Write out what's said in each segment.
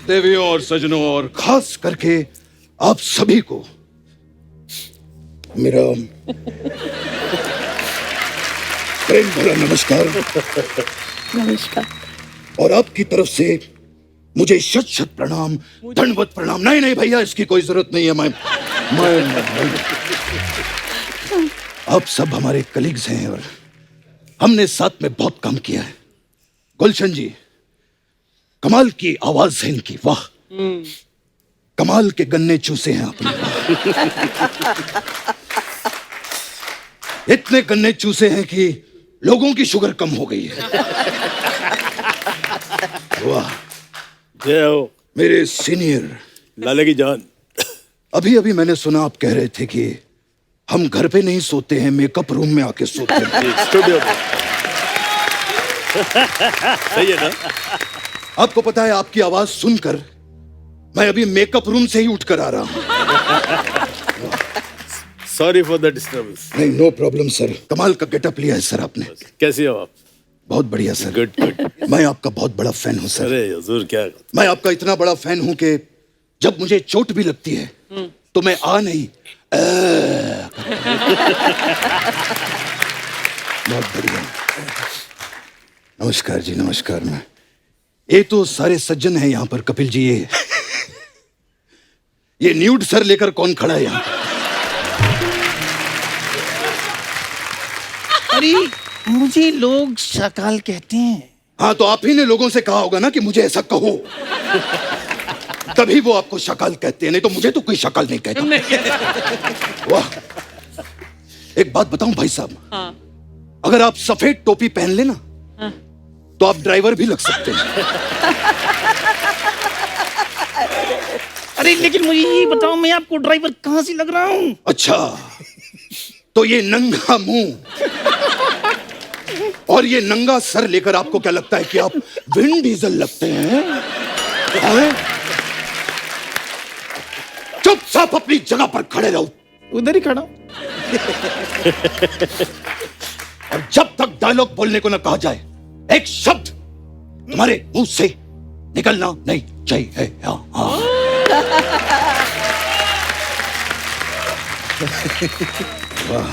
देवियों और सजनों और खास करके आप सभी को मेरा प्रेम भरा नमस्कार। नमस्कार। और आपकी तरफ से मुझे शत शत प्रणाम, दंडवत प्रणाम। नहीं नहीं भैया, इसकी कोई जरूरत नहीं है। मैं आप सब हमारे कलीग्स हैं और हमने साथ में बहुत काम किया है। गुलशन जी, कमाल की आवाज है इनकी, वाह। कमाल के गन्ने चूसे हैं आपने। इतने गन्ने चूसे हैं कि लोगों की शुगर कम हो गई है। वाह। जय हो मेरे सीनियर लाले की जान। अभी अभी मैंने सुना आप कह रहे थे कि हम घर पे नहीं सोते हैं, मेकअप रूम में आके सोते हैं। स्टूडियो सही है ना? आपको पता है, आपकी आवाज सुनकर मैं अभी मेकअप रूम से ही उठकर आ रहा हूं। Sorry for the disturbance. नहीं, नो प्रॉब्लम सर। कमाल का गेटअप लिया है सर आपने। कैसे हो आप? बहुत बढ़िया सर। Good good. मैं आपका बहुत बड़ा फैन हूं सर। अरे हुजूर, क्या मैं आपका इतना बड़ा फैन हूं कि जब मुझे चोट भी लगती है तो मैं आ नहीं बहुत बढ़िया। नमस्कार जी, नमस्कार। मैं ये तो सारे सज्जन हैं यहाँ पर। कपिल जी, ये न्यूड सर लेकर कौन खड़ा है यहाँ? अरे मुझे लोग शकाल कहते हैं। हाँ, तो आप ही ने लोगों से कहा होगा ना कि मुझे ऐसा कहो, तभी वो आपको शकाल कहते हैं। नहीं तो मुझे तो कोई शकाल नहीं कहता। वाह। एक बात बताऊं भाई साहब, हाँ। अगर आप सफेद टोपी पहन लेना तो आप ड्राइवर भी लग सकते हैं। अरे लेकिन मुझे ये बताओ, मैं आपको ड्राइवर कहाँ से लग रहा हूँ? अच्छा, तो ये नंगा मुंह और ये नंगा सर लेकर आपको क्या लगता है कि आप विन डीजल लगते हैं? हैं? चुपचाप अपनी जगह पर खड़े रहो। उधर ही खड़ा हूँ। और जब तक डायलॉग बोलने को न कहा जाए, एक शब्द तुम्हारे मुंह से निकलना नहीं चाहिए। हाँ। वाह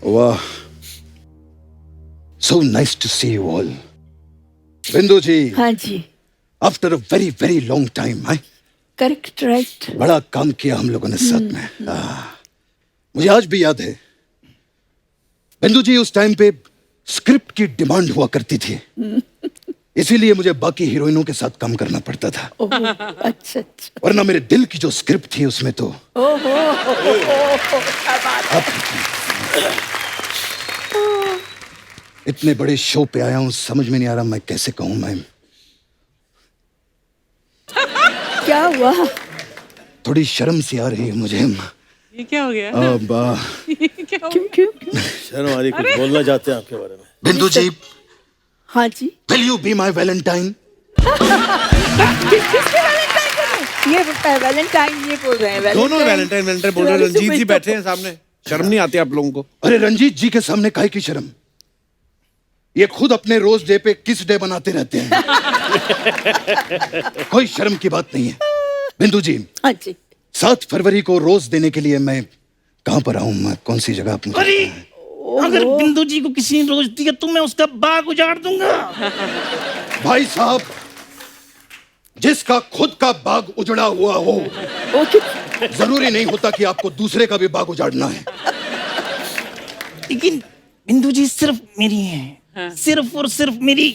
वाह, so nice to see you all. Bindu ji, हाँ जी, after a very very long time है। Correct, right. बड़ा काम किया हम लोगों ने साथ में। मुझे आज भी याद है बिंदु जी, उस टाइम पे स्क्रिप्ट की डिमांड हुआ करती थी, इसीलिए मुझे बाकी हीरोइनों के साथ काम करना पड़ता था। अच्छा अच्छा। वरना मेरे दिल की जो स्क्रिप्ट थी उसमें तो इतने बड़े शो पे आया हूं, समझ में नहीं आ रहा मैं कैसे कहूं। मैं क्या हुआ? थोड़ी शर्म सी आ रही है मुझे। ये क्या हो गया? अब ये क्या हो क्यों क्यों क्यों? शर्म आ रही, कुछ बोलना चाहते हैं आपके बारे में? बिंदु जी, हाँ जी। Will you be my valentine? किसके वैलेंटाइन बोल रहे हैं? ये बोलता है वैलेंटाइन, ये बोल रहे हैं दोनों वैलेंटाइन वैलेंटाइन बोल रहे हैं। रंजीत जी तो- बैठे हैं सामने, शर्म नहीं आती आप लोगों को? अरे रंजीत जी के सामने काहे की शर्म? ये खुद अपने रोज डे पे किस डे बनाते रहते हैं। कोई शर्म की बात नहीं है। बिंदु जी, हाँ जी। 7 फरवरी को रोज देने के लिए मैं कहां पर आऊं? मैं कौन सी जगह आप मुझे अरे अगर बिंदु जी को किसी ने रोज दिया तो मैं उसका बाग उजाड़ दूंगा। भाई साहब, जिसका खुद का बाग उजड़ा हुआ हो, ओके। जरूरी नहीं होता कि आपको दूसरे का भी बाग उजाड़ना है। लेकिन बिंदु जी सिर्फ मेरी हैं। हाँ। सिर्फ और सिर्फ मेरी।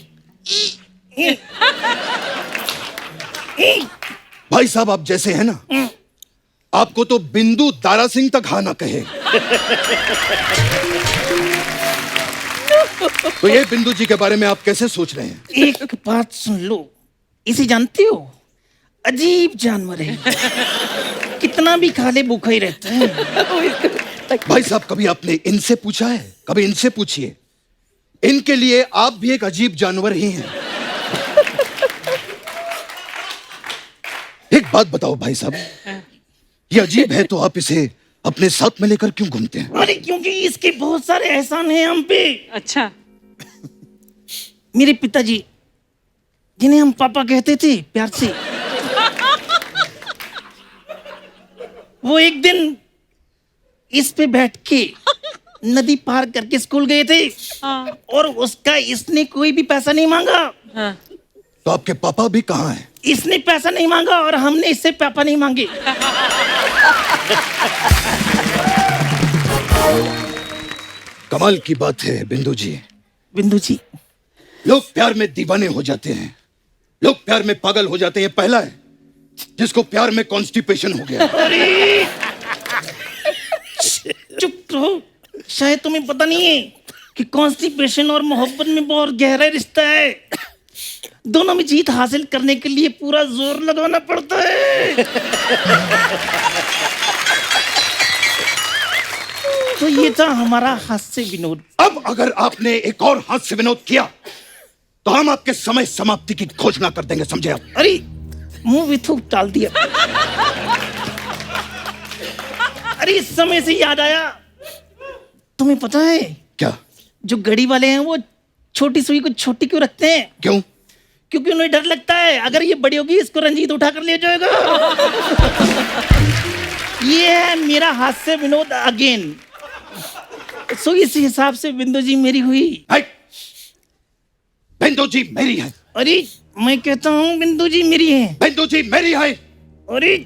भाई साहब, आप जैसे हैं ना, आपको तो बिंदु दारा सिंह तक हाँ ना कहे। तो ये बिंदु जी के बारे में आप कैसे सोच रहे हैं? एक बात सुन लो, इसे जानते हो? अजीब जानवर है, कितना भी खा ले भूखा ही रहता है। भाई साहब, कभी आपने इनसे पूछा है? कभी इनसे पूछिए। इनके लिए आप भी एक अजीब जानवर ही हैं। एक बात बताओ भाई साहब, ये अजीब है तो आप इसे अपने साथ में लेकर क्यों घूमते हैं? अरे क्योंकि इसके बहुत सारे एहसान हैं हम पे। अच्छा। मेरे पिताजी, जिन्हें हम पापा कहते थे प्यार से, वो एक दिन इस पे बैठ के नदी पार करके स्कूल गए थे हाँ और उसका इसने कोई भी पैसा नहीं मांगा। हाँ तो आपके पापा भी कहाँ हैं? इसने पैसा नहीं मांगा और हमने इससे पापा नहीं मांगे। कमाल की बात है बिंदु जी। बिंदु जी, लोग प्यार में दीवाने हो जाते हैं, लोग प्यार में पागल हो जाते हैं। पहला है जिसको प्यार में कॉन्स्टिपेशन हो गया। अरे चुप रहो, शायद तुम्हें पता नहीं है कि कॉन्स्टिपेशन और मोहब्बत में बहुत गहरा रिश्ता है। दोनों में जीत हासिल करने के लिए पूरा जोर लगाना पड़ता है। तो ये था हमारा हास्य विनोद। अब अगर आपने एक और हास्य विनोद किया तो हम आपके समय समाप्ति की घोषणा कर देंगे, समझे आप? अरे मुंह में थूक डाल दिया। अरे इस समय से याद आया, तुम्हें पता है क्या? जो घड़ी वाले हैं वो छोटी सुई को छोटी क्यों रखते हैं? क्यों? क्योंकि उन्हें डर लगता है अगर ये बड़ी होगी इसको रंजीत उठा कर ले जाएगा। ये है मेरा हास्य विनोद अगेन। सो इस हिसाब से बिंदु जी मेरी हुई। है? बिंदु जी मेरी है। अरे मैं कहता हूँ बिंदु जी मेरी है। बिंदु जी मेरी है। अरे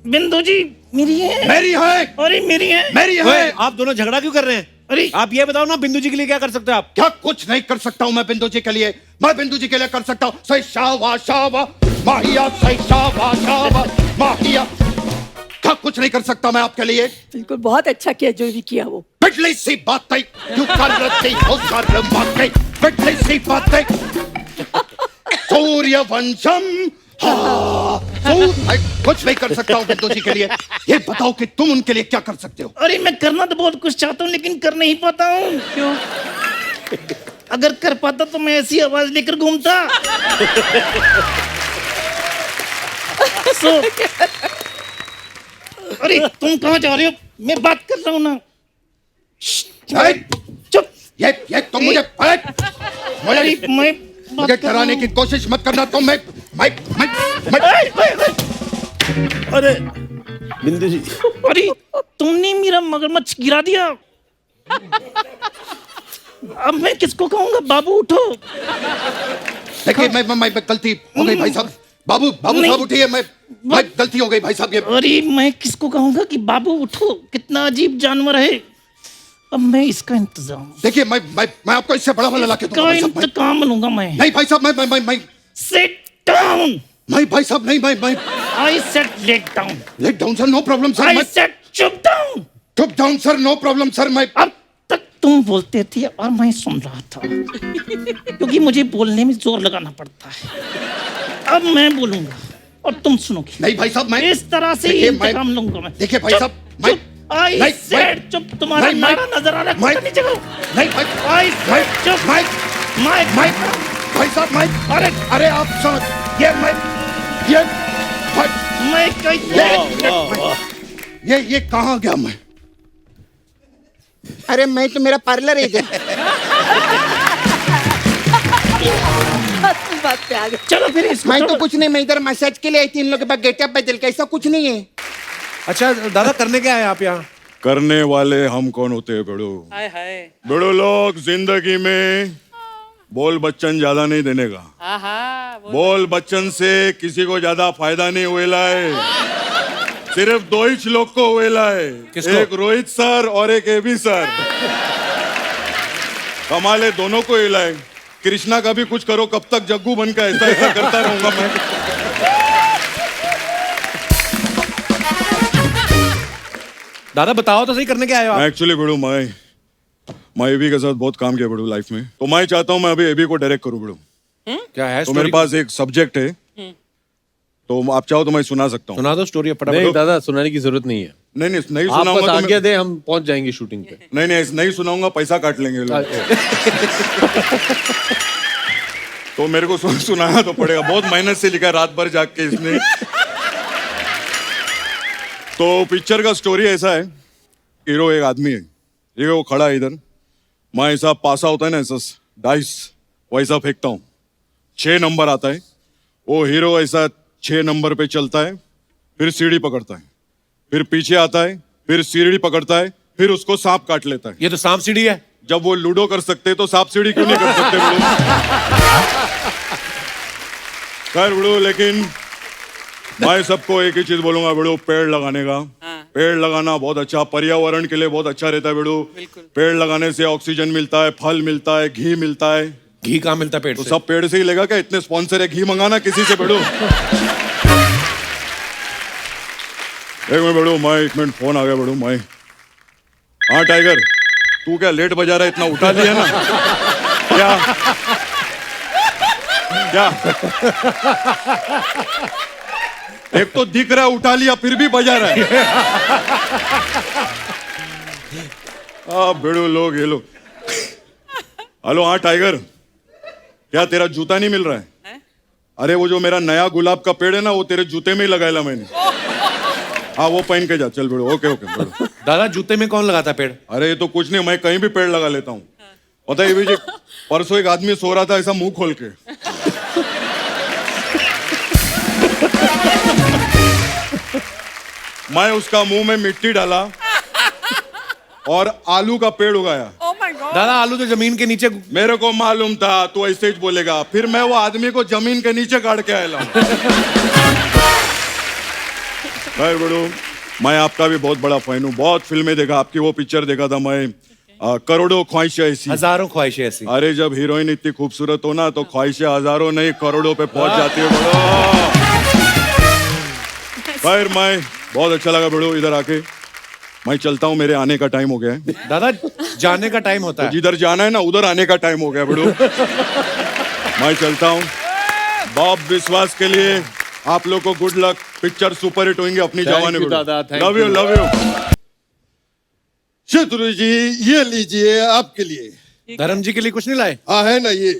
बिंदु जी मेरी है। मेरी है। अरे मेरी है। मेरी ओए, है। आप दोनों झगड़ा क्यों कर रहे हैं? अरे आप ये बताओ ना, बिंदु जी के लिए क्या कर सकते हो आप? क्या कुछ नहीं कर सकता हूं मैं बिंदु जी के लिए? मैं बिंदु जी के लिए कर सकता हूं सही शावा शावा माहिया, सही शावा शावा माहिया। क्या कुछ नहीं कर सकता मैं आपके लिए? बिल्कुल बहुत अच्छा किया जो भी किया वो। बिजली सी बात है, क्यों कर रही हो सारे बातें? बिजली सी बात है। सूर्यवंशम, हाँ, कुछ नहीं कर सकता हूँ बिंदु जी के लिए। ये बताओ कि तुम उनके लिए क्या कर सकते हो? अरे मैं करना तो बहुत कुछ चाहता हूँ लेकिन कर नहीं पाता हूँ। क्यों? अगर कर पाता तो मैं ऐसी आवाज लेकर घूमता। अरे तुम कहाँ जा रहे हो? मैं बात कर रहा हूँ ना। है? चुप। ये तुम मुझे अरे मैं मुझे डराने की कोशिश मत करना। तुम मैं अरे बिंदु जी, अरे तुमने मेरा मगरमच्छ गिरा दिया। अब मैं किसको कहूँगा? बाबू उठो। देखिए मैं गलती हो गई भाई साहब। बाबू नहीं। साहब उठिए। मैं गलती हो गई भाई साहब। ये अरे मैं किसको कहूँगा कि बाबू उठो? कितना अजीब जानवर है। अब मैं इसका इंतजाम देखिए मैं आपको इससे बड़ा वाला लाके दूंगा का भाई साहब। इंतकाम लूंगा मैं। नहीं भाई साहब, मैं सिट डाउन। नहीं भाई साहब, नहीं मैं I said let down. Let down sir, no problem sir. I मैं सेड चुप डाउन। चुप down sir, no problem sir. मैं अब तक तुम बोलते थे और मैं सुन रहा था क्योंकि मुझे बोलने में जोर लगाना पड़ता है। अब मैं बोलूंगा और तुम सुनोगे। नहीं भाई साहब, मैं इस तरह से देखिए, इंतकाम लूंगा मैं। देखिए भाई चुप, साहब, मैं चुप। आई नहीं, सेड चुप। तुम्हारा नहीं, नारा नजर आ रहा है। मैं कुत्ते नीचे करो। नहीं भाई आई सेड चुप। मैं मैं भाई साहब मैं अरे आप समझ ये मैं कैसे? ये कहाँ गया मैं? अरे मैं तो, मेरा पार्लर है इधर। असली बात पे आ गए। चलो फिर इसको मैं तो छोड़ो। कुछ नहीं, मैं इधर मसाज के लिए आई थी। इन लोगों के पास गेटअप बदल के, ऐसा कुछ नहीं है। अच्छा दादा, करने क्या है आप यहाँ? करने वाले हम कौन होते हैं बेड़ो? हाय हाय। बेड़ो लोग जिंदगी में बोल बच्चन ज्यादा नहीं देने का। आहा वो बोल बच्चन से किसी को ज्यादा फायदा नहीं हुएला है। सिर्फ दो ही लोग को हुएला है, किसको? एक रोहित सर और एक एबी सर। कमाले दोनों को हिला है। कृष्णा का भी कुछ करो, कब तक जग्गू बन का ऐसा ऐसा करता रहूंगा मैं। दादा बताओ तो सही, करने क्या आए हो आप? एक्चुअली बेड़ो मैं एबी के साथ बहुत काम किया बेड़ो लाइफ में, तो मैं चाहता हूँ मैं अभी एबी को डायरेक्ट करूँ बेड़ो। क्या है तो मेरे स्टोरी? पास एक सब्जेक्ट है, तो आप चाहो तो मैं सुना सकता हूँ। सुना दो स्टोरी नहीं फटाफट। दादा, सुनाने की जरूरत नहीं है। नहीं आप बस सुनाऊंगा तो आज्ञा दे, हम पहुंच जाएंगे शूटिंग पे। नहीं सुनाऊंगा, पैसा काट लेंगे ये लोग। तो मेरे को सुनाना तो पड़ेगा, बहुत मेहनत से लिखा, रात भर जाग के इसने। तो पिक्चर का स्टोरी ऐसा है, हीरो एक आदमी है, ये वो खड़ा है इधर, मैं ऐसा पासा होता है ना, ऐसा डाइस वैसा फेंकता हूँ। 6 नंबर आता है, वो हीरो ऐसा 6 नंबर पे चलता है, फिर सीढ़ी पकड़ता है, फिर पीछे आता है, फिर सीढ़ी पकड़ता है, फिर उसको सांप काट लेता है। ये तो सांप सीढ़ी है। जब वो लूडो कर सकते तो सांप सीढ़ी क्यों नहीं कर सकते बड़ू? खैर बड़ू, लेकिन मैं सबको एक ही चीज बोलूंगा बड़ू, पेड़ लगाने का। पेड़ लगाना बहुत अच्छा, पर्यावरण के लिए बहुत अच्छा रहता है बड़ू। पेड़ लगाने से ऑक्सीजन मिलता है, फल मिलता है, घी मिलता है। घी कहाँ मिलता पेड़ तो से? सब पेड़ से ही लेगा क्या? इतने स्पॉन्सर है, घी मंगाना किसी से बड़ू। एक मिनट बड़ू, मैं 1 मिनट, फोन आ गया बड़ू। मैं, हाँ टाइगर, तू क्या लेट बजा रहा है? इतना उठा लिया ना क्या? क्या एक तो दिख रहा है उठा लिया, फिर भी बजा रहा है। बेड़ो लोग, ये लोग। हेलो, हाँ टाइगर, क्या तेरा जूता नहीं मिल रहा है? अरे वो जो मेरा नया गुलाब का पेड़ है ना, वो तेरे जूते में ही लगाया मैंने। हाँ, वो पहन के जा, चल बेड़ो। ओके ओके बेड़ो। दादा जूते में कौन लगाता है पेड़? अरे ये तो कुछ नहीं, मैं कहीं भी पेड़ लगा लेता हूँ। पता है, ये भी परसों एक आदमी सो रहा था ऐसा मुंह खोल के। मैं उसका मुंह में मिट्टी डाला और आलू का पेड़ उगाया। Oh my God. दादा आलू तो जमीन के नीचे। मेरे को मालूम था तू ऐसे ही बोलेगा, फिर मैं वो आदमी को जमीन के नीचे काट के आया। भाई बड़ू, मैं आपका भी बहुत बड़ा फैन हूँ, बहुत फिल्में देखा आपकी। वो पिक्चर देखा था मैं, करोड़ों ख्वाहिशें ऐसी। हजारों ख्वाहिशें ऐसी। अरे जब हीरोइन इतनी खूबसूरत हो ना, तो ख्वाहिशें हजारों नहीं करोड़ों पे पहुंच जाती है बड़ो। खैर, मैं बहुत अच्छा लगा बड़ो इधर आके। मैं चलता हूँ, मेरे आने का टाइम हो गया है। दादा जाने का टाइम होता है। जिधर जाना है ना उधर आने का टाइम हो गया बड़ो। मैं चलता हूँ। बॉब विश्वास के लिए आप लोग को good luck. Picture super hit होंगे अपनी जवानी में। दादा, thank love you, you. Love you. शत्रु जी, ये लीजिए आपके लिए। धर्म जी के लिए कुछ नहीं लाए? हाँ, है ना ये।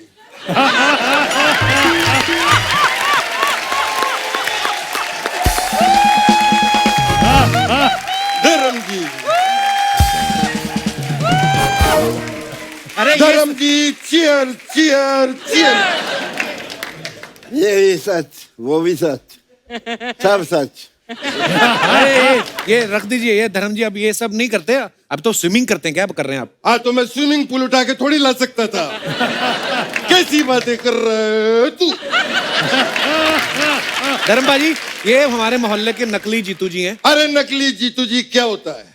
धर्म जी, अरे धर्म जी, चीयर चीयर चीयर। ये भी सच, वो भी सच, सब सच। अरे ये रख दीजिए। ये धर्म जी अब ये सब नहीं करते, अब तो स्विमिंग करते हैं। क्या कर रहे हैं आप? हाँ, तो मैं स्विमिंग पूल उठा के थोड़ी ला सकता था। कैसी बातें कर रहे हो तू? धर्म बाजी, ये हमारे मोहल्ले के नकली जीतू जी हैं। अरे नकली जीतू जी क्या होता है?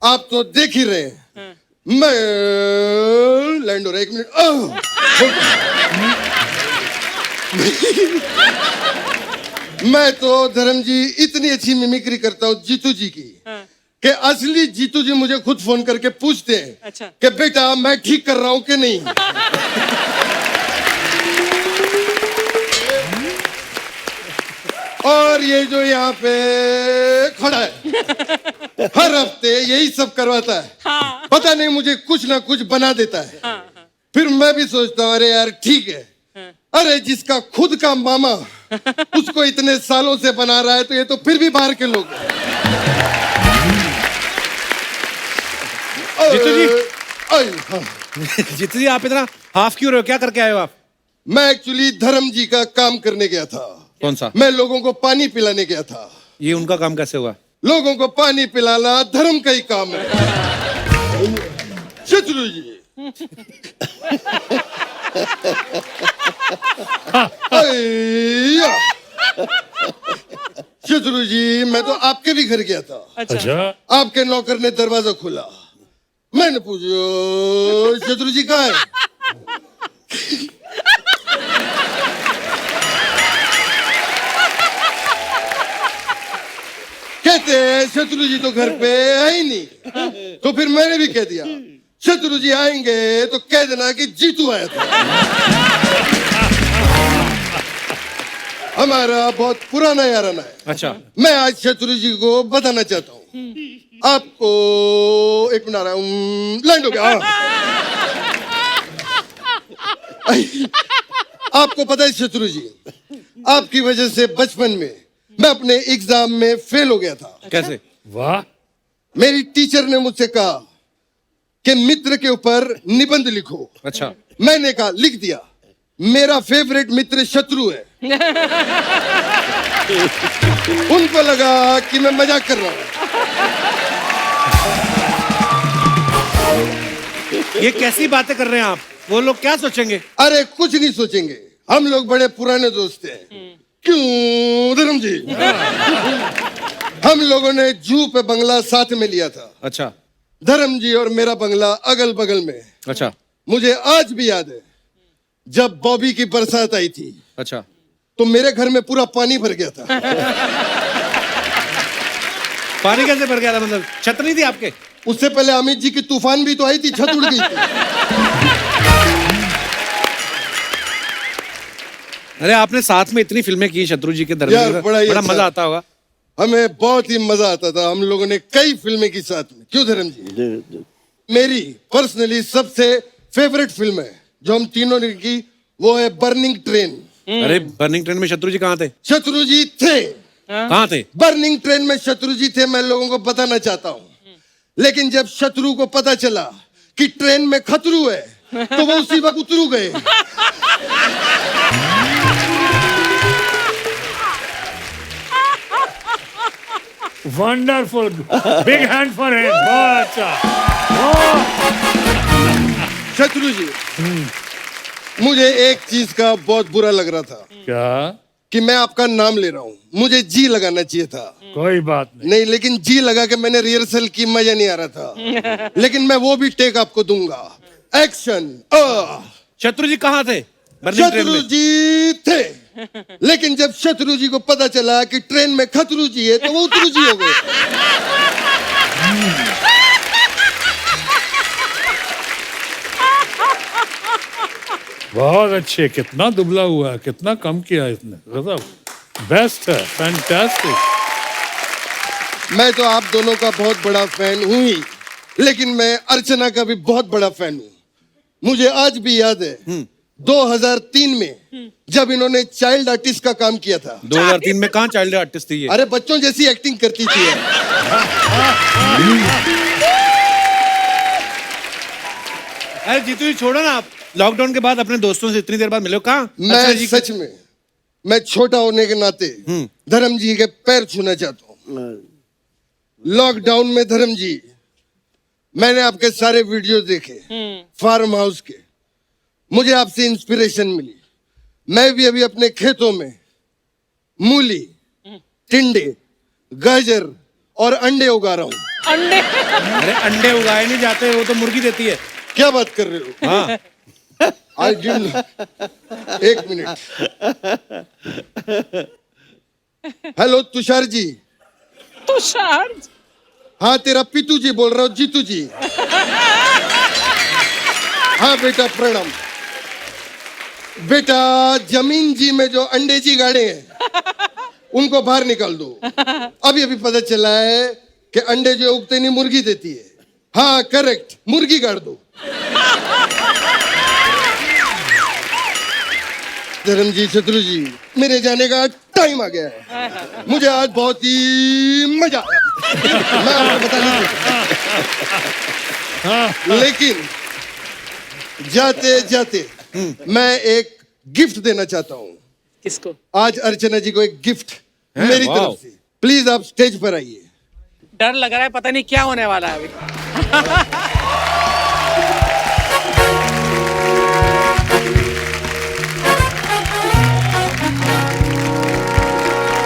आप तो देख ही रहे हैं। मैं लैंड हो रहा है, 1 मिनट। मैं तो धर्म जी इतनी अच्छी मिमिक्री करता हूँ जीतू जी की, कि असली जीतू जी मुझे खुद फोन करके पूछते हैं अच्छा। कि बेटा मैं ठीक कर रहा हूँ कि नहीं। और ये जो यहाँ पे खड़ा है, हर हफ्ते यही सब करवाता है। हाँ। पता नहीं मुझे कुछ ना कुछ बना देता है। हाँ। फिर मैं भी सोचता हूँ, अरे यार ठीक है। अरे जिसका खुद का मामा उसको इतने सालों से बना रहा है, तो ये तो फिर भी बाहर के लोग हैं। जीतू जी। हाँ। जीतू जी आप इतना हाफ क्यों रहे हो? क्या करके आए हो आप? मैं एक्चुअली धर्म जी का काम करने गया था। कौन सा? मैं लोगों को पानी पिलाने गया था। ये उनका काम कैसे हुआ? लोगों को पानी पिलाना धर्म का ही काम है। शत्रु जी, शत्रु जी, मैं तो आपके भी घर गया था। अच्छा। आपके नौकर ने दरवाजा खोला। मैंने पूछा शत्रु जी कहाँ है? कहते हैं शत्रु जी तो घर पे है ही नहीं। तो फिर मैंने भी कह दिया, शत्रु जी आएंगे तो कह देना कि जीतू आया था। हमारा बहुत पुराना याराना है। अच्छा। मैं आज शत्रु जी को बताना चाहता हूँ। आपको 1 मिनट आ रहा हूँ, लैंड हो गया। आपको पता है शत्रु जी, आपकी वजह से बचपन में मैं अपने एग्जाम में फेल हो गया था। कैसे? वाह। मेरी टीचर ने मुझसे कहा कि मित्र के ऊपर निबंध लिखो। अच्छा। मैंने कहा लिख दिया। मेरा फेवरेट मित्र शत्रु है। उनको लगा कि मैं मजाक कर रहा हूँ। ये कैसी बातें कर रहे हैं आप? वो लोग क्या सोचेंगे? अरे कुछ नहीं सोचेंगे, हम लोग बड़े पुराने दोस्त हैं। क्यों धर्म जी? हम लोगों ने जू पे बंगला साथ में लिया था। अच्छा धर्म जी और मेरा बंगला अगल बगल में। अच्छा मुझे आज भी याद है जब बॉबी की बरसात आई थी अच्छा। तो मेरे घर में पूरा पानी भर गया था। पानी कैसे भर गया था? मतलब छत नहीं थी आपके? उससे पहले अमित जी की तूफान भी तो आई थी, छत उड़ गई थी। अरे आपने साथ में इतनी फिल्में की शत्रु जी के यार, दरमियान, बड़ा ही बड़ा अच्छा। मजा आता होगा। हमें बहुत ही मजा आता था, हम लोगों ने कई फिल्में की साथ में। क्यों धर्म जी? मेरी पर्सनली सबसे फेवरेट फिल्म है जो हम तीनों ने की, वो है बर्निंग ट्रेन। अरे बर्निंग ट्रेन में शत्रु जी कहाँ थे? शत्रु जी थे। कहाँ थे? बर्निंग ट्रेन में शत्रु जी थे, मैं लोगों को बताना चाहता हूँ। लेकिन जब शत्रु को पता चला कि ट्रेन में खतरू है तो वो उसी वक्त उतरू गए। Wonderful, big hand for him. बहुत अच्छा। शत्रु जी, मुझे एक चीज का बहुत बुरा लग रहा था क्या? कि मैं आपका नाम ले रहा हूँ, मुझे जी लगाना चाहिए था। कोई बात नहीं। नहीं, लेकिन जी लगा के मैंने रिहर्सल की, मजा नहीं आ रहा था। लेकिन मैं वो भी टेक आपको दूंगा। एक्शन। शत्रु जी कहाँ थे बर्निंग ट्रेन शत्रु में? जी थे, लेकिन जब शत्रु जी को पता चला कि ट्रेन में खतरू जी है तो वो उतरू जी हो गए। बहुत अच्छे। कितना दुबला हुआ है, कितना कम किया इसने। गजब, बेस्ट है, फैंटास्टिक। मैं तो आप दोनों का बहुत बड़ा फैन हूं ही, लेकिन मैं अर्चना का भी बहुत बड़ा फैन हूं। मुझे आज भी याद है 2003 में जब इन्होंने चाइल्ड आर्टिस्ट का काम किया था। 2003 में कहाँ चाइल्ड आर्टिस्ट थी ये? अरे बच्चों जैसी एक्टिंग करती थी। अरे जीतू जी छोड़ो ना, आप लॉकडाउन के बाद अपने दोस्तों से इतनी देर बाद मिले हो, कहाँ? मैं सच में, मैं छोटा होने के नाते धर्म जी के पैर छूना चाहता हूँ। लॉकडाउन में धर्म जी, मैंने आपके सारे वीडियो देखे फार्म हाउस के, मुझे आपसे इंस्पिरेशन मिली। मैं भी अभी अपने खेतों में मूली, टिंडे, गाजर और अंडे उगा रहा हूँ। अंडे? अरे अंडे उगाए नहीं जाते, वो तो मुर्गी देती है। क्या बात कर रहे हो? हाँ आई डिडंट। एक मिनट। हेलो तुषार जी। तुषार? हाँ, तेरा पितू जी बोल रहा हूँ, जीतू जी। हाँ बेटा, प्रणाम। बेटा, जमीन जी में जो अंडे जी गाड़े हैं उनको बाहर निकाल दो। अभी अभी पता चला है कि अंडे जो उगते नहीं मुर्गी देती है। हाँ करेक्ट, मुर्गी गाड़ दो। धर्म जी, शत्रु जी, मेरे जाने का टाइम आ गया है। मुझे आज बहुत ही मजा आया। मैं आपको बता नहीं सकता। लेकिन जाते जाते मैं एक गिफ्ट देना चाहता हूँ। किसको? आज अर्चना जी को एक गिफ्ट मेरी वाह। तरफ से। प्लीज आप स्टेज पर आइए। डर लग रहा है, पता नहीं क्या होने वाला है अभी।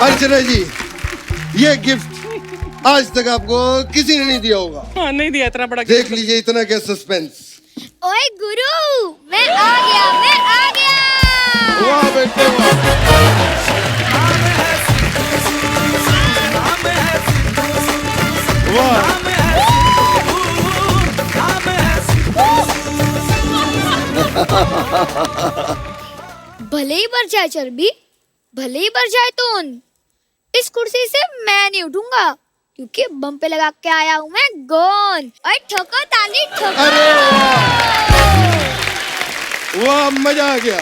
अर्चना जी, ये गिफ्ट आज तक आपको किसी ने नहीं दिया होगा। हाँ, नहीं दिया इतना बड़ा। देख लीजिए, इतना क्या सस्पेंस। ओए गुरु, मैं आ गया, मैं आ गया। वाह बेटे वाह। वाह। भले ही बढ़ जाए चर्बी, भले ही बढ़ जाए तून, इस कुर्सी से मैं नहीं उठूंगा, क्योंकि बम पे लगा के आया हूँ मैं गोंद। और ठोको ताली ठोको। अरे वाह, मजा आ गया।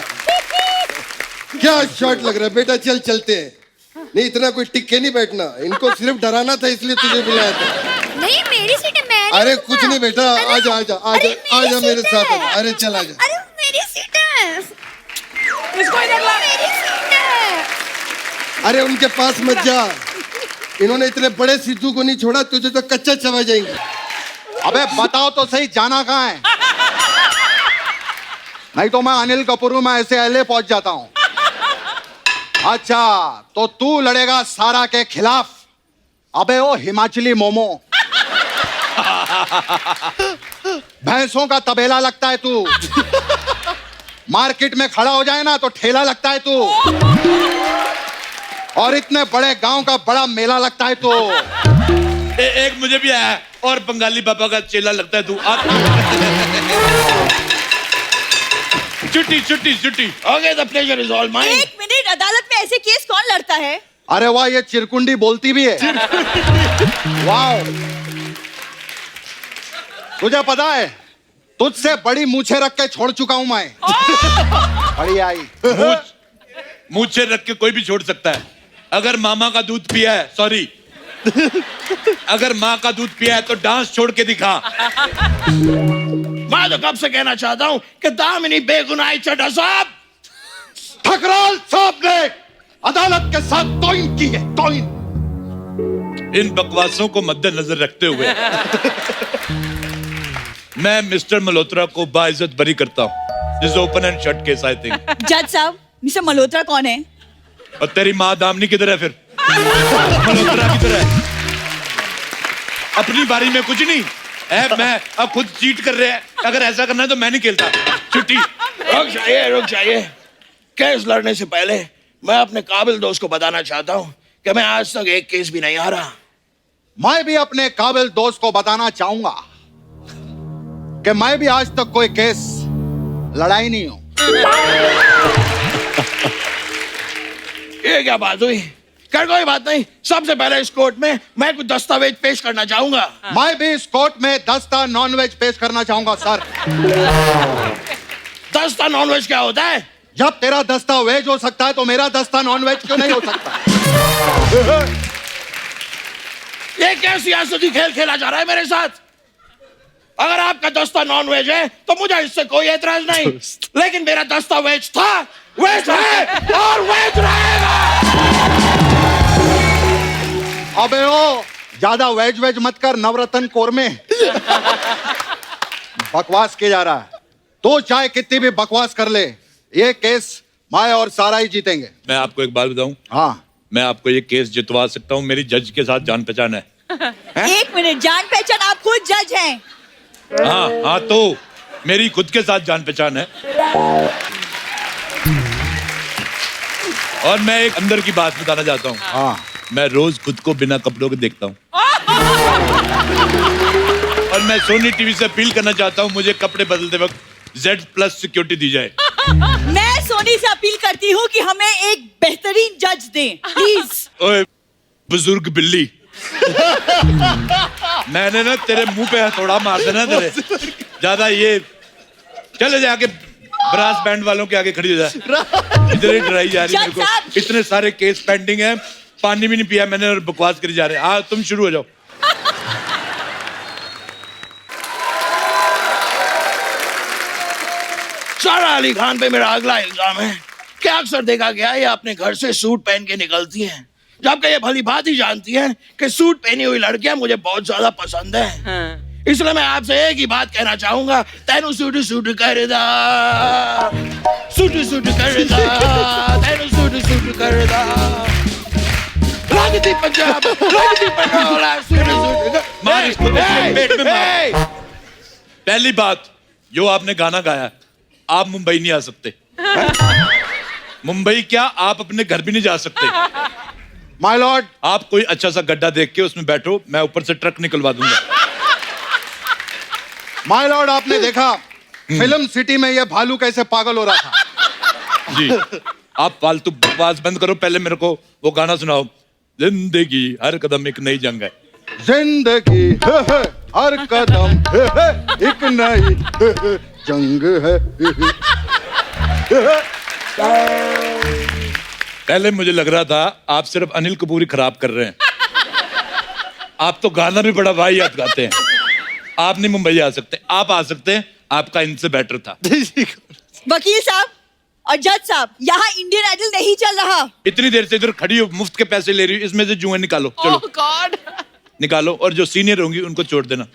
क्या शॉट लग रहा है बेटा। चल चलते हैं। नहीं, इतना कोई टिक के नहीं बैठना, इनको सिर्फ डराना था, इसलिए तुझे बुलाया था। नहीं, मेरी सीट है, मैं नहीं अरे उठूंगा। कुछ नहीं बेटा, अरे, आजा आजा अरे आजा मेरी आजा मेरे सीट साथ है। आजा। अरे चल आजा। अरे मेरी सीट है। अरे उनके पास मत जा, इन्होंने इतने बड़े सिद्धू को नहीं छोड़ा, तुझे तो कच्चा चबा जाएंगे। अबे बताओ तो सही, जाना कहाँ है? नहीं तो मैं अनिल कपूर हूं, मैं ऐसे LA पहुंच जाता हूं। अच्छा, तो तू लड़ेगा सारा के खिलाफ? अबे ओ हिमाचली मोमो, भैंसों का तबेला लगता है तू। मार्केट में खड़ा हो जाए ना तो ठेला लगता है तू, और इतने बड़े गांव का बड़ा मेला लगता है तू। एक मुझे भी आया, और बंगाली बाबा का चेला लगता है तू। छुट्टी छुट्टी छुट्टी। Okay, the pleasure is all mine. एक मिनट, अदालत में ऐसे केस कौन लड़ता है? अरे वाह, ये चिरकुंडी बोलती भी है। वाह, तुझे पता है तुझसे बड़ी मूछें रख के छोड़ चुका हूं मैं। बड़ी आई। मूछें रख के कोई भी छोड़ सकता है। अगर मामा का दूध पिया है, सॉरी, अगर माँ का दूध पिया है तो डांस छोड़ के दिखा। मैं तो कब से कहना चाहता हूँ कि दामिनी बेगुनाह चड्ढा साहब। ठकराल साहब ने अदालत के साथ तौहीन की है, तौहीन। इन बकवासों को मद्देनजर रखते हुए मैं मिस्टर मल्होत्रा को बाइज्जत बरी करता हूँ। This open and shut case I think. जज साहब, मिस्टर मल्होत्रा कौन है? और तेरी माँ दामनी किधर है फिर? मल्होत्रा किधर है? अपनी बारी में कुछ नहीं है, मैं अब खुद चीट कर रहे हैं। अगर ऐसा करना है तो मैं नहीं खेलता। छुट्टी। रुक जाइए। केस लड़ने से पहले मैं अपने काबिल दोस्त को बताना चाहता हूँ कि मैं आज तक एक केस भी नहीं हारा। मैं भी अपने काबिल दोस्त को बताना चाहूंगा कि मैं भी आज तक कोई केस लड़ाई नहीं हूं। ये क्या बात हुई? कर कोई बात नहीं, सबसे पहले इस कोर्ट में मैं कुछ दस्तावेज पेश करना चाहूंगा। मैं भी इस कोर्ट में दस्ता नॉनवेज पेश करना चाहूंगा सर। दस्ता नॉनवेज क्या होता है? जब तेरा दस्ता वेज हो सकता है तो मेरा दस्ता नॉनवेज क्यों नहीं हो सकता? ये क्या सियासती खेल खेला जा रहा है मेरे साथ? अगर आपका दस्ता नॉन वेज है तो मुझे इससे कोई एतराज नहीं, लेकिन मेरा दस्ता वेज था, वेज है और वेज रहेगा। अबे ओ, ज्यादा वेज वेज मत कर, नवरत्न कोरमे। बकवास किया जा रहा है। तो चाहे कितनी भी बकवास कर ले, ये केस मैं और सारा ही जीतेंगे। मैं आपको एक बात बताऊं? हाँ, मैं आपको ये केस जितवा सकता हूं। मेरी जज के साथ जान पहचान है। एक मिनट, जान पहचान? आप खुद जज हैं? हाँ, तो मेरी खुद के साथ जान पहचान है। और मैं एक अंदर की बात बताना चाहता हूँ। हाँ। मैं रोज खुद को बिना कपड़ों के देखता हूँ। और मैं सोनी टीवी से अपील करना चाहता हूँ, मुझे कपड़े बदलते वक्त Z+ सिक्योरिटी दी जाए। मैं सोनी से अपील करती हूँ कि हमें एक बेहतरीन जज दें, प्लीज। ओए बुजुर्ग बिल्ली, मैंने ना तेरे मुंह पे हथौड़ा मार देना तेरे। ज्यादा ये चले जाके ब्रास बैंड वालों के आगे खड़ी हो जाए। इधर ही डराई जा रही है मेरे को। इतने सारे केस पेंडिंग हैं, पानी भी नहीं पिया मैंने और बकवास करी जा रहे हैं। तुम शुरू हो जाओ। सारा अली खान पे मेरा अगला इल्जाम है कि अक्सर देखा गया है ये अपने घर से सूट पहन के निकलती हैं, जबकि ये भली बात ही जानती है कि सूट पहनी हुई लड़कियां मुझे बहुत ज्यादा पसंद है। इसलिए मैं आपसे एक ही बात कहना चाहूंगा, तेनू सूट सूट करदा, सूट सूट करदा, तेनू सूट सूट करदा, लगती पंजाब, लगती पंडोला, सूट सूट मार इसको पेट में मार। पहली बात, जो आपने गाना गाया, आप मुंबई नहीं आ सकते। मुंबई क्या, आप अपने घर भी नहीं जा सकते। माय लॉर्ड, आप कोई अच्छा सा गड्ढा देख के उसमें बैठो, मैं ऊपर से ट्रक निकलवा दूंगा। माय लॉर्ड, आपने देखा फिल्म सिटी में ये भालू कैसे पागल हो रहा था? जी, आप फालतू बकवास बंद करो, पहले मेरे को वो गाना सुनाओ। जिंदगी हर कदम एक नई जंग है। जिंदगी हर कदम एक नई जंग है। पहले मुझे लग रहा था आप सिर्फ अनिल कपूर ही खराब कर रहे हैं। आप तो गाना भी बड़ा वाहियात गाते हैं। आप नहीं मुंबई आ सकते, आप आ सकते हैं, आपका इनसे बेटर था। वकील साहब, और जज साहब, यहाँ इंडियन आइडल नहीं चल रहा। इतनी देर से इधर खड़ी हो, मुफ्त के पैसे ले रही हो, इसमें से जुए निकालो। चलो Oh God! निकालो, और जो सीनियर होंगी उनको छोड़ देना।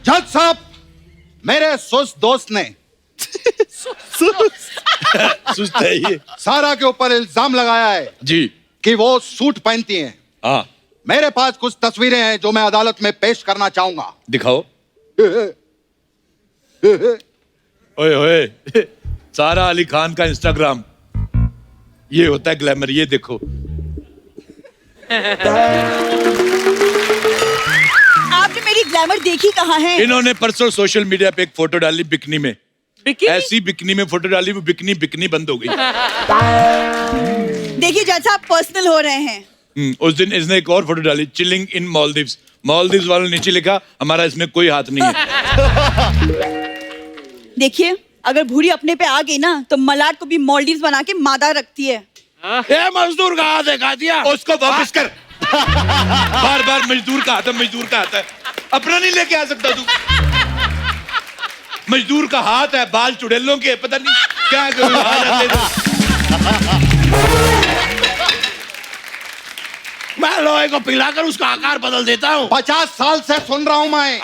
जज साहब, मेरे सुस्त दोस्त ने सुस्त है ये सारा के ऊपर इल्जाम लगाया है जी कि वो सूट पहनती हैं। हाँ मेरे पास कुछ तस्वीरें हैं जो मैं अदालत में पेश करना चाहूंगा। दिखाओ। ओए ओए, सारा अली खान का इंस्टाग्राम ये होता है ग्लैमर। ये देखो, आपने मेरी ग्लैमर देखी कहाँ है? इन्होंने परसों सोशल मीडिया पे एक फोटो डाली बिकनी में। बिकिनी? ऐसी बिकनी में फोटो डाली, वो बिकनी बिकनी बंद हो गई। देखिए जज साहब, पर्सनल हो रहे हैं। उस दिन इसने एक और फोटो डाली, चिलिंग इन मालदीव्स। मालदीव्स वालों ने नीचे लिखा, हमारा इसमें कोई हाथ नहीं है। देखिए, अगर भूरी अपने पे आ गई ना तो मलाड को भी मालदीव्स बना के मादा रखती है। ए मजदूर का हाथ है, खा दिया उसको वापस कर। बार बार मजदूर का हाथ है, मजदूर का हाथ है, अपना नहीं लेके आ सकता तू। मजदूर का हाथ है, बाल चुड़ैलों के, पता नहीं क्या करूं, आ जाते थे। मैं लोहे को पिघलाकर उसका आकार बदल देता हूँ। 50 साल से सुन रहा हूं मैं।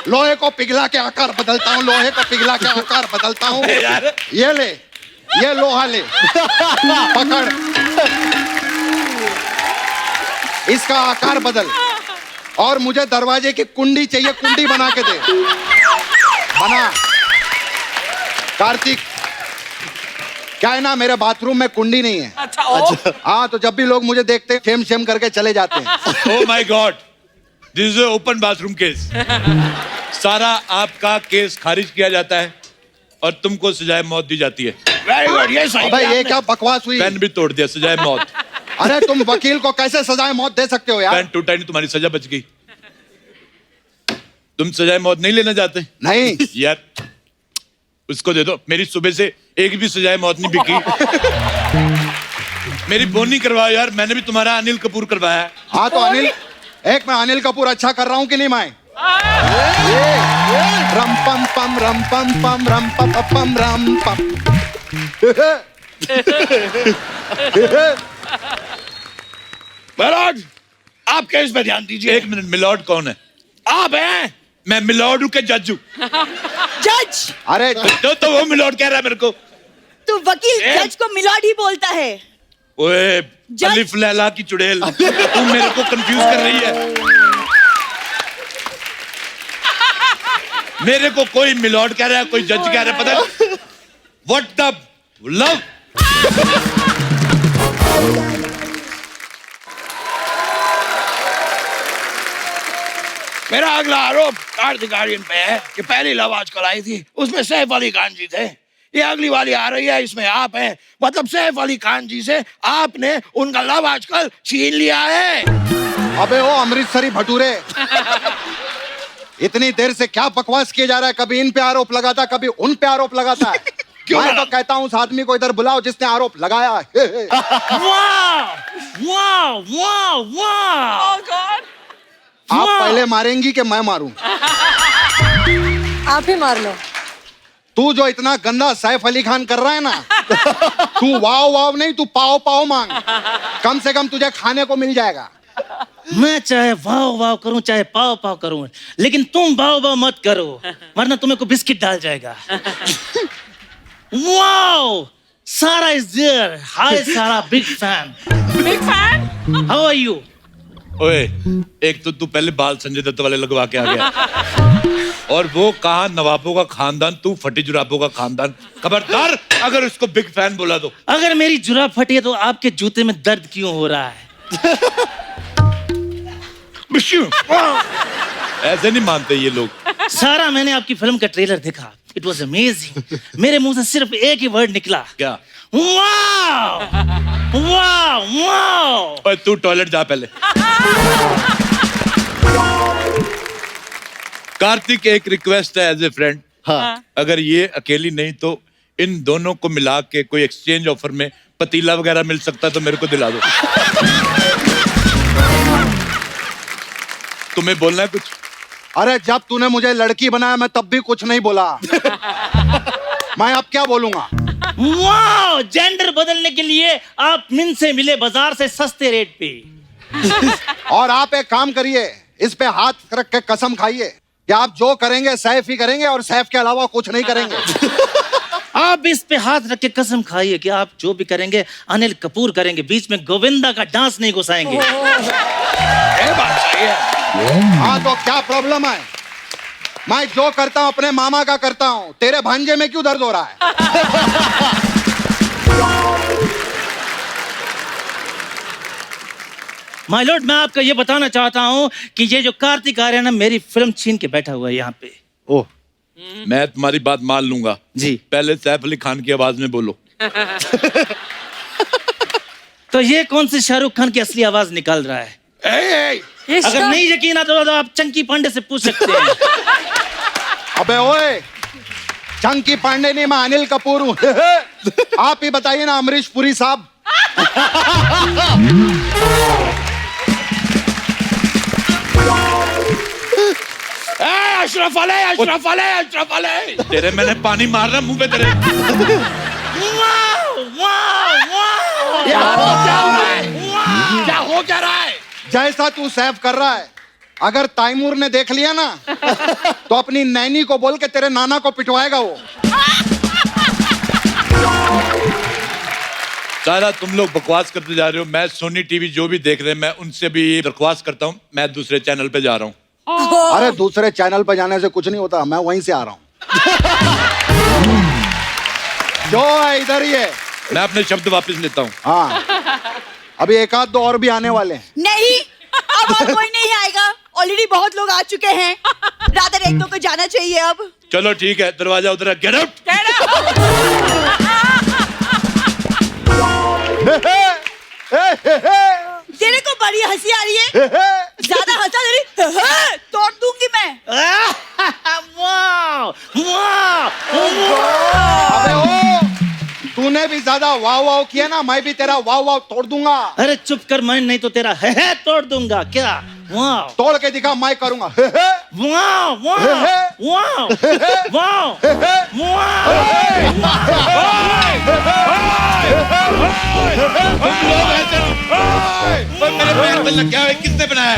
लोहे को पिघला के आकार बदलता हूँ, लोहे को पिघला के आकार बदलता हूँ। ये ले, ये लोहा ले, पकड़, इसका आकार बदल। और मुझे दरवाजे की कुंडी चाहिए, कुंडी बना के दे। बना। कार्तिक, क्या है ना, मेरे बाथरूम में कुंडी नहीं है। अच्छा। हाँ, तो जब भी लोग मुझे देखते हैं शेम शेम करके चले जाते हैं। Oh my God, this is open bathroom case. सारा आपका केस खारिज किया जाता है और तुमको सजाए मौत दी जाती है। वेरी गुड, ये सही। अबे ये क्या बकवास हुई? पेन भी तोड़ दिया, सजाए मौत। अरे तुम वकील को कैसे सजाए मौत दे सकते हो यार? पेन टूटा नहीं, तुम्हारी सजा बच गई। तुम सजाए मौत नहीं लेना चाहते? नहीं यार, उसको दे दो। मेरी सुबह से एक भी सजाए मौत नहीं बिकी। मेरी बोनी करवाओ यार, मैंने भी तुम्हारा अनिल कपूर करवाया। हाँ तो अनिल, एक मैं अनिल कपूर अच्छा कर रहा हूँ कि नहीं मैं? रम पम पम रम पम पम रम पम पम रम पम। मिलॉर्ड, आप केस पे ध्यान दीजिए। एक मिनट, मिलॉर्ड कौन है? आप हैं? मैं मिलॉर्ड हूँ के जज हूँ? जज? अरे तो वो मिलॉर्ड कह रहा है मेरे को। तो वकील जज को मिलॉर्ड ही बोलता है। ओए अलिफ लैला की चुड़ैल, तू मेरे को कंफ्यूज कर रही है। मेरे को कोई मिलॉर्ड कह रहा है, कोई जज कह रहा है, पता नहीं व्हाट द लव। मेरा अगला आरोप कार्तिक आर्यन पे है कि पहली लव आजकल आई थी, उसमें सैफ अली खान जी थे। ये अगली वाली आ रही है, इसमें आप हैं। मतलब सैफ अली खान जी से आपने उनका लव आजकल छीन लिया है। अबे ओ अमृतसरी भटूरे, इतनी देर से क्या बकवास किया जा रहा है? कभी इन पे आरोप लगाता, कभी उन पे आरोप लगाता है। मैं तो कहता हूँ उस आदमी को इधर बुलाओ जिसने आरोप लगाया है। वाह वाह वाह वाह। Oh God! आप पहले मारेंगी कि मैं मारूं? आप ही मार लो। तू जो इतना गंदा सैफ अली खान कर रहा है ना, तू वाव वाव नहीं, तू पाव पाव मांग। कम से कम तुझे खाने को मिल जाएगा। मैं चाहे वाव वाव करूं, चाहे पाव पाव करूं, लेकिन तुम वाव वाव मत करो, वरना तुम्हें को बिस्किट डाल जाएगा। वाव, सारा is there. Hi Sara, big fan. Big fan? How are you? ओए, एक तो तू पहले बाल संजय दत्त वाले लगवा के आ गया, और वो कहा नवाबों का खानदान, तू फटी जुराबों का खानदान। खबरदार अगर उसको बिग फैन बोला तो। अगर मेरी जुराब फटी है तो आपके जूते में दर्द क्यों हो रहा है? ऐसे नहीं मानते ये लोग। सारा, मैंने आपकी फिल्म का ट्रेलर देखा, इट वॉज अमेजिंग। मेरे मुंह से सिर्फ एक ही वर्ड निकला, क्या? वाव वाव वाव। ओए तू टॉयलेट जा पहले। कार्तिक, एक रिक्वेस्ट है एज ए फ्रेंड। हाँ। अगर ये अकेली नहीं तो इन दोनों को मिला के कोई एक्सचेंज ऑफर में पतीला वगैरह मिल सकता है तो मेरे को दिला दो। तुम्हें बोलना है कुछ? अरे जब तूने मुझे लड़की बनाया मैं तब भी कुछ नहीं बोला। मैं अब क्या बोलूंगा? वाह, जेंडर बदलने के लिए आप मिन से मिले बाजार से सस्ते रेट पे। और आप एक काम करिए, इस पे हाथ रख के कसम खाइए कि आप जो करेंगे सैफ ही करेंगे और सैफ के अलावा कुछ नहीं करेंगे। आप इस पे हाथ रख के कसम खाइए कि आप जो भी करेंगे अनिल कपूर करेंगे, बीच में गोविंदा का डांस नहीं घुसाएंगे। ये बात सही है। हाँ तो क्या प्रॉब्लम है? मैं जो करता हूँ अपने मामा का करता हूँ, तेरे भांजे में क्यों दर्द हो रहा है? माय लॉर्ड, मैं आपको ये बताना चाहता हूँ कि ये जो कार्तिक आर्य है ना, मेरी फिल्म छीन के बैठा हुआ है यहाँ पे। ओह, मैं तुम्हारी बात मान लूंगा जी। पहले सैफ अली खान की आवाज में बोलो। तो ये कौन सी शाहरुख खान की असली आवाज निकाल रहा है? अगर नहीं यकीन आता तो आप चंकी पांडे से पूछ सकते हैं। अबे ओए, चंकी पांडे नहीं, मैं अनिल कपूर हूँ। आप ही बताइए ना अमरीश पुरी साहब। अशरफ अली, अशरफ अली, अशरफ अली। तेरे मैंने पानी मार रहा मुंह पे तेरे। क्या हो क्या रहा है? जैसा तू सैफ कर रहा है, अगर तैमूर ने देख लिया ना तो अपनी नैनी को बोल के तेरे नाना को पिटवाएगा वो। सारा तुम लोग बकवास करते जा रहे हो। मैं सोनी टीवी जो भी देख रहे हैं, मैं उनसे भी दरख्वास्त करता हूँ, मैं दूसरे चैनल पे जा रहा हूँ। अरे दूसरे चैनल पे जाने से कुछ नहीं होता, मैं वहीं से आ रहा हूँ। जो है इधर ही है। मैं अपने शब्द वापस लेता हूँ। हाँ, अभी एक आध दो और भी आने वाले हैं। नहीं, अब और कोई नहीं आएगा। ऑलरेडी बहुत लोग आ चुके हैं। रादर एक दो को जाना चाहिए अब। चलो ठीक है, दरवाजा उधर है। Get out. तेरे को बड़ी हंसी आ रही है। ज्यादा हंसा तेरी तोड़ दूंगी मैं। अबे ओ, तूने भी ज्यादा वाह वाह किया ना, मैं भी तेरा वाह वाह तोड़ दूंगा। अरे चुप कर, मैं नहीं तो तेरा है तोड़ दूंगा। क्या? वाह, तोड़ के दिखा, मैं करूंगा। वाह वाह वाह मेरे पैर पे लग गया है, किसने बनाया?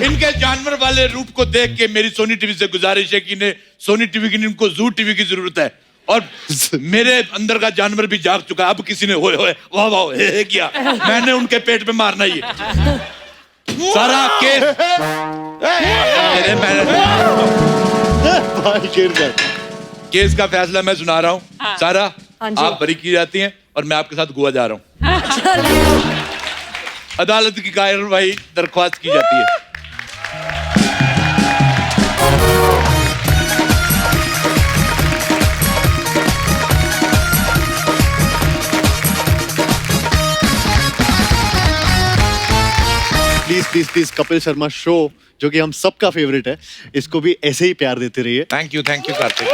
इनके जानवर वाले रूप को देख के मेरी सोनी टीवी से गुजारिश है कि इन्हें सोनी टीवी की, इनको जू टीवी की जरूरत है। और मेरे अंदर का जानवर भी जाग चुका है। अब किसी ने होए होए वाह वाह हे किया, मैंने उनके पेट पे मारना ही है। सारा केस केस का फैसला मैं सुना रहा हूँ। सारा, आप बरी की जाती हैं और मैं आपके साथ गोवा जा रहा हूँ। अदालत की कार्रवाई दरख्वास्त की जाती है। Please please please Kapil Sharma show, जो कि हम सबका फेवरेट है, इसको भी ऐसे ही प्यार देते रहिए। Thank you Kartik.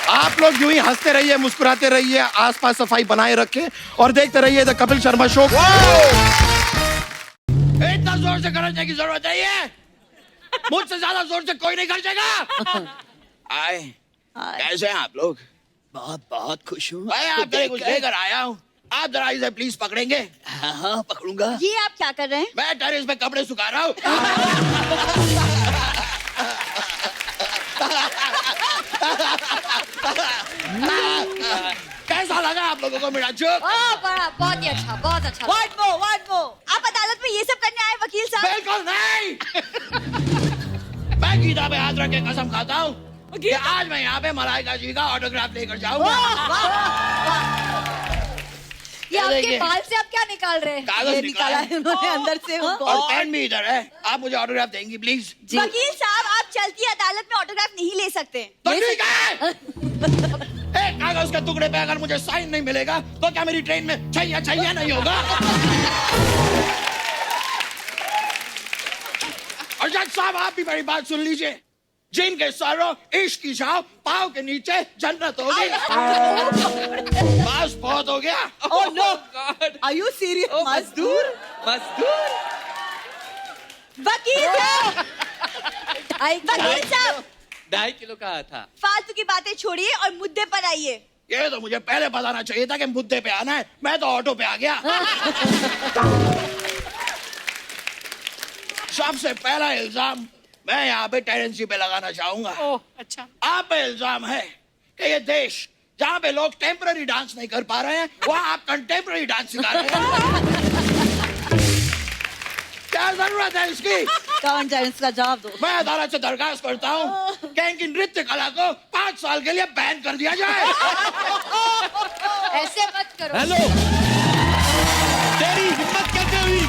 आप लोग यूं ही हंसते रहिए, मुस्कुराते रहिए, आसपास सफाई बनाए रखें और देखते रहिए द कपिल शर्मा शो। इतना जोर से खर्चने की जरूरत नहीं है, मुझसे ज्यादा जोर से कोई नहीं खर्चेगा। आए, कैसे हैं आप लोग? बहुत बहुत खुश हूँ। आप कुछ लेकर आया हूँ, आप जरा इसे प्लीज पकड़ेंगे? हाँ पकड़ूंगा। ये आप क्या कर रहे हैं? मैं टेरेस पे कपड़े सुखा रहा हूँ। कैसा लगा आप लोगों को मेरा जोक? बहुत ही अच्छा, बहुत अच्छा। One more। आप अदालत में ये सब करने आए वकील साहब? बिल्कुल नहीं। मैं गीता पे हाथ रख के कसम खाता हूँ कि आज मैं यहाँ पे मलाइका जी का ऑटोग्राफ लेकर जाऊंगा। ये आपके बाल से आप क्या निकाल रहे हैं? कागज निकाला है उन्होंने अंदर से। और पेन भी इधर है। आप मुझे ऑटोग्राफ देंगी प्लीज? वकील साहब, आप चलती अदालत में ऑटोग्राफ नहीं ले सकते। तो ठीक है। एक कागज के टुकड़े पे अगर मुझे साइन नहीं मिलेगा तो क्या मेरी ट्रेन में छैया छैया नहीं होगा? और जज साहब, आप भी मेरी बात सुन लीजिए। जिनके सरों इश्क की छाव, पाँव के नीचे जन्नत होगी। बस बहुत हो गया। Oh no! Are you serious? मजदूर? वकील साहब! वकील साहब! 2.5 किलो का था। फालतू की बातें छोड़िए और मुद्दे पर आइए। ये तो मुझे पहले बताना चाहिए था कि मुद्दे पे आना है। मैं तो ऑटो पे आ गया। सबसे पहला इल्जाम मैं यहाँ पे टेरेंसी पे लगाना चाहूंगा। ओह अच्छा। आप पे इल्जाम है कि ये देश जहाँ पे लोग टेम्पररी डांस नहीं कर पा रहे हैं, वहाँ आप कंटेम्पररी डांस सिखा रहे हैं। क्या जरूरत है इसकी? कौन टेरेंस का जवाब दो। मैं अदालत से दरखास्त करता हूँ कि इनकी नृत्य कला को 5 साल के लिए बैन कर दिया जाए। ऐसे मत करो। हेलो, तेरी हिम्मत कैसे हुई?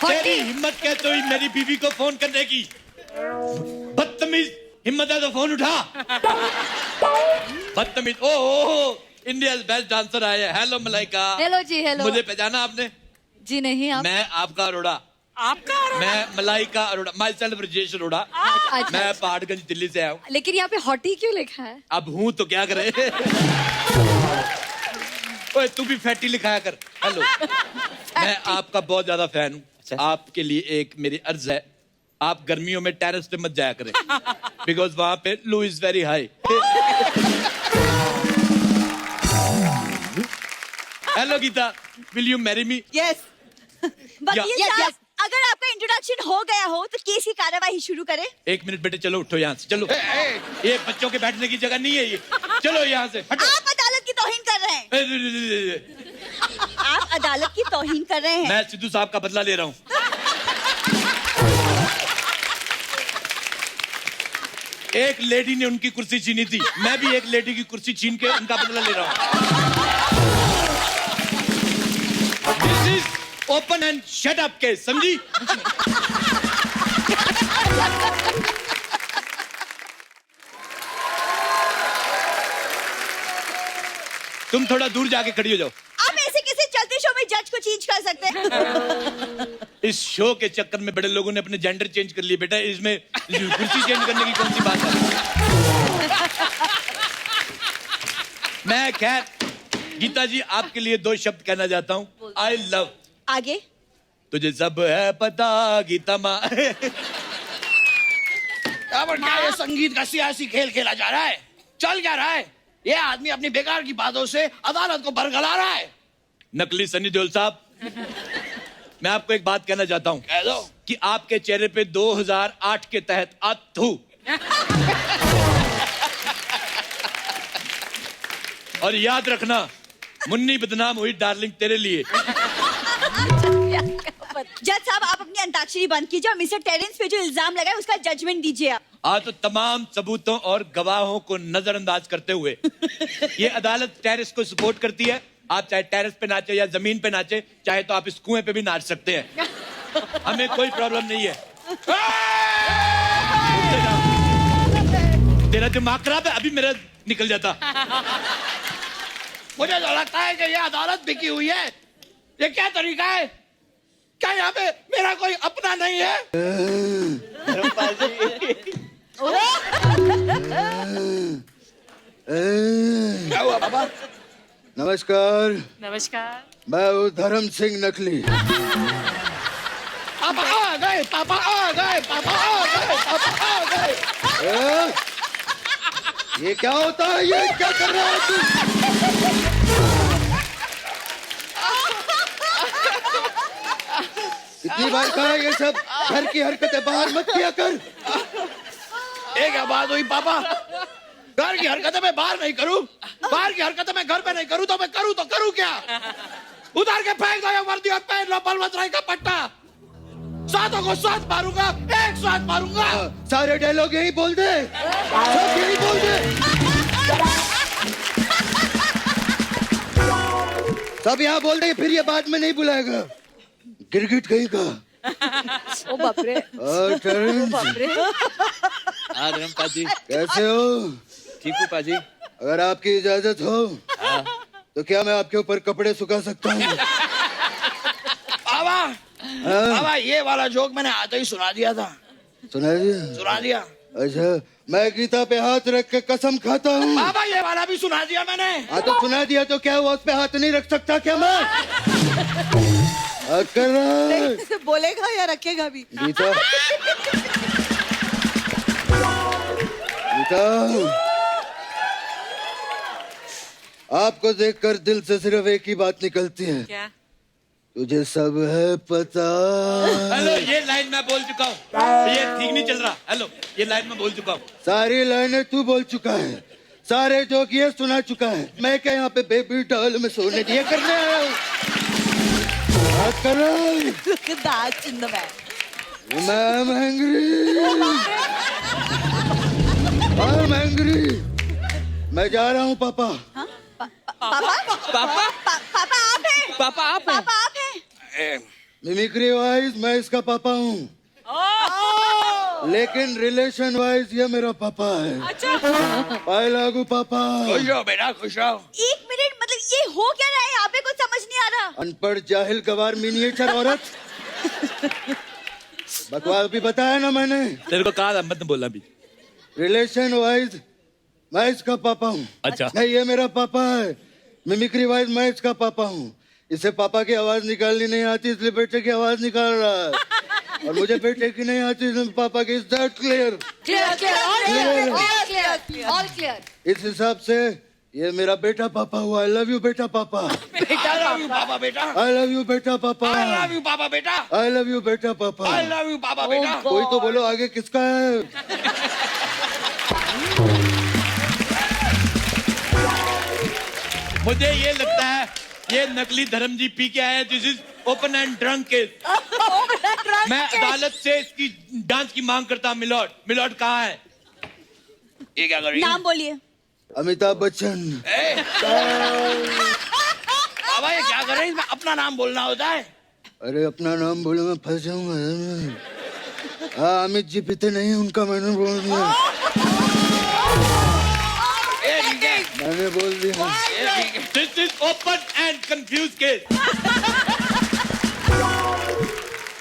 तेरी हिम्मत कैसे हुई मेरी बीवी को फोन करने की? बदतमीज, हिम्मत है तो फोन उठा। बदतमीज। ओह, इंडिया बेस्ट डांसर आए हैं। हेलो मलाइका। हेलो जी, हेलो। मुझे पहचाना आपने? जी नहीं, आप? मैं आपका अरोड़ा। आपका मैं मलाइका अरोड़ा, माई सेल्फ ब्रजेश अरोड़ा। अच्छा, मैं पहाड़गंज दिल्ली से आया हूँ। लेकिन यहाँ पे हॉटी क्यों लिखा है? अब हूँ तो क्या करे। ओए तू भी फैटी लिखाया कर। हेलो, मैं आपका बहुत ज्यादा फैन हूँ। आपके लिए एक मेरी अर्ज है, आप गर्मियों में टेरेस पे मत जाया करें, बिकॉज वहां पे loo is very high. Hello Geeta, will you marry me? Yes. वकील साहब, अगर आपका इंट्रोडक्शन हो गया हो तो केस की कार्यवाही शुरू करें। 1 मिनट बेटे, चलो उठो यहाँ से, चलो। ये बच्चों के बैठने की जगह नहीं है ये। चलो यहाँ से हटो। आप अदालत की तौहीन कर रहे हैं। आप अदालत की तौहीन कर रहे हैं। मैं सिद्धू साहब का बदला ले रहा हूँ। एक लेडी ने उनकी कुर्सी छीनी थी, मैं भी एक लेडी की कुर्सी छीन के उनका बदला ले रहा हूँ। This is open and shut up case, समझी? तुम थोड़ा दूर जाके खड़ी हो जाओ। आप ऐसे किसी चलते शो में जज को चेंज कर सकते हैं? इस शो के चक्कर में बड़े लोगों ने अपने जेंडर चेंज कर लिए बेटा, इसमें कुर्सी चेंज करने की कौन सी बात है? मैं खैर गीता जी आपके लिए 2 शब्द कहना चाहता हूँ। I love. आगे। तुझे सब है पता गीता माँ। अब क्या ये संगीत का सियासी खेल खेला जा रहा है? चल क्या रहा है? ये आदमी अपनी बेकार की बातों से अदालत को बरगला रहा है। नकली सनी देओल साहब, मैं आपको एक बात कहना चाहता हूँ। कह दो। कि आपके चेहरे पे 2008 के तहत अथू। और याद रखना, मुन्नी बदनाम हुई डार्लिंग तेरे लिए। जज साहब, आप अपनी अंताक्षरी बंद कीजिए और मिस्टर टेरेंस पे जो इल्जाम लगाए उसका जजमेंट दीजिए आप। आज तो तमाम सबूतों और गवाहों को नजरअंदाज करते हुए ये अदालत टेरेस को सपोर्ट करती है। आप चाहे टेरेस पे नाचे या जमीन पे नाचे, चाहे तो आप इस कुएं पे भी नाच सकते हैं, हमें कोई प्रॉब्लम नहीं है। तेरा दिमाग खराब है, अभी मेरा निकल जाता। मुझे तो लगता है कि यह अदालत बिकी हुई है। ये क्या तरीका है? क्या यहाँ पे मेरा कोई अपना नहीं है? क्या हुआ बाबा? नमस्कार। नमस्कार। मैं हूँ धर्म सिंह नकली। पापा आ गए, पापा आ गए, पापा आ गए, पापा आ गए। ये क्या होता है? ये क्या कर रहा है तू? कितनी बार कहा ये सब घर की हरकतें बाहर मत किया कर। ये क्या बात हुई पापा? घर की हरकतें मैं बाहर नहीं करूं, बाहर की हरकतें मैं घर पे नहीं करूं, तो मैं करूं तो करूं क्या? उतार के फेंक दो ये वर्दी और पहन लो बलवंत राय का पट्टा। 7 को 7 मारूंगा, 1 साथ मारूंगा। सारे डायलॉग यही बोल दे, सब यही बोल दे। सब यहाँ बोल दे, फिर ये बाद में नहीं बुलाएगा। गिरगिट कहीं का। ओ बाप रे। धर्म पाजी कैसे हो? ठीक हूँ पाजी। अगर आपकी इजाजत हो तो क्या मैं आपके ऊपर कपड़े सुखा सकता हूँ? बाबा, बाबा ये वाला जोक मैंने आते ही सुना दिया था। सुना दिया? सुना दिया। अच्छा, मैं गीता पे हाथ रख के कसम खाता हूँ। बाबा ये वाला भी सुना दिया मैंने। हाँ तो सुना दिया तो क्या हुआ? उस पे हाथ नहीं रख सकता क्या मैं? कर रहा है। बोलेगा या रखेगा भी? गीता बेटा, आपको देखकर दिल से सिर्फ एक ही बात निकलती है, क्या? तुझे सब है पता। हेलो, ये लाइन मैं बोल चुका हूँ, ये ठीक नहीं चल रहा। हेलो, ये लाइन मैं बोल चुका हूँ। सारी लाइनें तू बोल चुका है, सारे जोक ये सुना चुका है। मैं क्या यहाँ पे बेबी डॉल में सोने दिए करने आया हूँ? बात कर रहा हूँ। Look at that in the man. I'm angry. I'm angry. मैं जा रहा हूँ पापा। पापा पापा आप हैं? पापा आप हैं? पापा आप हैं? मिमिक्री वाइज मैं इसका पापा हूँ, लेकिन रिलेशन वाइज ये मेरा पापा है। अच्छा। पाए लागू पापा। खुश रहो बेटा, खुश रहो। एक मिनट, मतलब ये हो क्या रहा है यहाँ पे? कुछ समझ नहीं आ रहा। अनपढ़ जाहिल गवार मिनिएचर औरत। बकवास भी बताया ना मैंने। तेरे को कहा था मत बोलना भी। रिलेशन वाइज मैं इसका पापा हूँ। अच्छा। नहीं, ये मेरा पापा है। मिमिक्री वाइज मैं इसका पापा हूँ। इसे पापा की आवाज निकालनी नहीं आती, इसलिए बेटे की आवाज निकाल रहा है। और मुझे बेटे की नहीं आती, इसलिए पापा की। Is that clear? All clear. इस हिसाब से ये मेरा बेटा पापा हुआ। आई लव यू बेटा पापा। I love you पापा बेटा। आई लव यू बेटा पापा। I love you पापा बेटा। आई लव यू बेटा पापा। I love you पापा बेटा। कोई तो बोलो आगे किसका है? मुझे ये लगता है ये नकली धर्म जी पी के आए। This is open and drunk case. मैं अदालत से इसकी जांच की मांग करता। मिलॉर्ड, मिलॉर्ड कहाँ है? ये क्या कर रही है? नाम बोलिए। अमिताभ बच्चन। बाबा ये क्या कर रही है? अपना नाम बोलना होता है। अरे अपना नाम बोलो मैं फंस जाऊंगा। हाँ, अमित जी पीते नहीं, उनका मैंने बोल दिया। ठीक है, मैंने बोल दिया। This is open and confuse case.